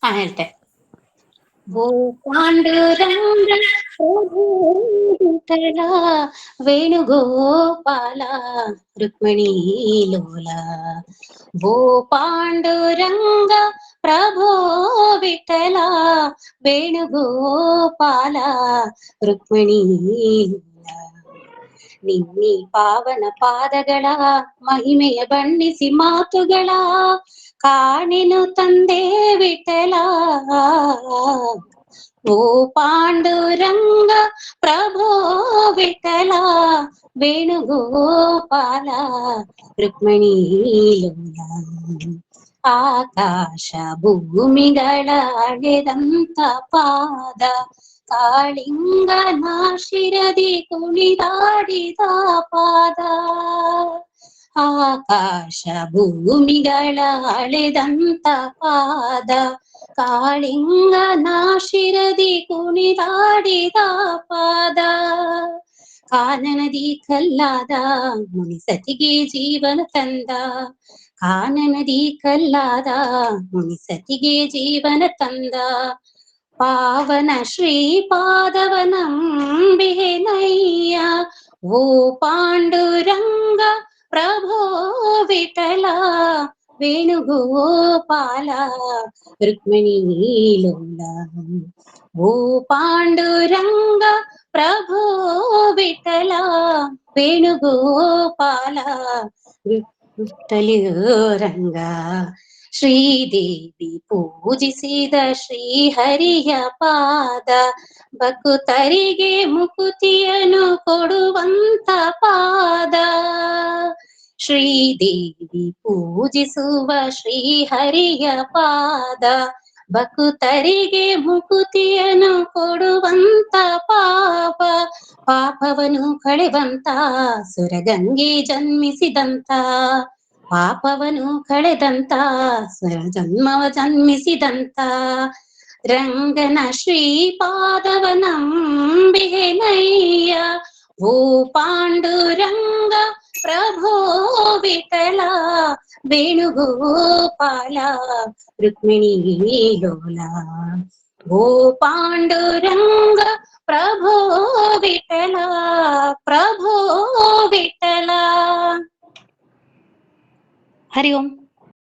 ಹೇಳ್ತೆ. ಓ ಪಾಂಡುರಂಗ ಪ್ರಭು ವಿಠಲ ವೇಣುಗೋಪಾಲ ರುಕ್ಮಿಣೀ ಲೋಲ. ಓ ಪಾಂಡುರಂಗ ಪ್ರಭೋ ವಿಠಲ ವೇಣುಗೋಪಾಲ ರುಕ್ಮಿಣೀ ಲೋಲ. ನಿನ್ನಿ ಪಾವನ ಪಾದಗಳ ಮಹಿಮೆಯ ಬಣ್ಣಿಸಿ ಮಾತುಗಳ ಕಾಣೆನು ತಂದೆ ವಿಠಲ. ಓ ಪಾಂಡುರಂಗ ಪ್ರಭೋ ವಿಠಲ ವೇಣುಗೋಪಾಲ ರುಕ್ಮಿಣೀ ಲೋಲ. ಆಕಾಶ ಭೂಮಿಗಳ ಅಳೆದಂತ ಪಾದ ಕಾಳಿಂಗನ ಶಿರದಿ ಕುಣಿದಾಡಿದ ಪಾದ. ಆಕಾಶ ಭೂಮಿಗಳ ಅಳೆದಂತ ಪಾದ ಕಾಳಿಂಗನ ಶಿರದಿ ಕುಣಿದಾಡಿದ ಪಾದ. ಕಾನನದಿ ಕಲ್ಲಾದ ಮುನಿಸತಿಗೆ ಜೀವನ ತಂದ. ಕಾನನದಿ ಕಲ್ಲಾದ ಮುನಿಸತಿಗೆ ಜೀವನ ತಂದ. ಪಾವನ ಶ್ರೀಪಾದವನಂಬಿಹೆನಯ್ಯ. ಓ ಪಾಂಡುರಂಗ ಪ್ರಭೋ ವಿಠಲ ವೇಣುಗೋಪಾಲ ರುಕ್ಮಿಣೀ ಲೋಲ. ಓ ಪಾಂಡುರಂಗ ಪ್ರಭೋ ವಿಠಲ ವೇಣುಗೋಪಾಲ ವಿಠಲ ರಂಗ. ಶ್ರೀದೇವಿ ಪೂಜಿಸಿದ ಶ್ರೀಹರಿಯ ಪಾದ ಭಕ್ತರಿಗೆ ಮುಕುತಿಯನ್ನು ಕೊಡುವಂತ ಪಾದ. ಶ್ರೀದೇವಿ ಪೂಜಿಸುವ ಶ್ರೀಹರಿಯ ಪಾದ ಭಕ್ತರಿಗೆ ಮುಕುತಿಯನ್ನು ಕೊಡುವಂತ ಪಾಪವನ್ನು ಕಳೆವಂತ ಸುರಗಂಗೆ ಜನ್ಮಿಸಿದಂತ. ಪಾಪವನ್ನು ಕಳೆದಂತ ಸ್ವರ ಜನ್ಮವ ಜನ್ಮಿಸಿದಂತ ರಂಗನ ಶ್ರೀಪಾದವನಂಬಿಹೆನಯ್ಯ. ಓ ಪಾಂಡುರಂಗ ಪ್ರಭೋ ವಿಠಲ ವೇಣುಗೋಪಾಲ ರುಕ್ಮಿಣೀ ಲೋಲ. ಓ ಪಾಂಡುರಂಗ ಪ್ರಭೋ ವಿಠಲ ಪ್ರಭೋ ವಿಠಲ. ಹರಿ ಓಂ.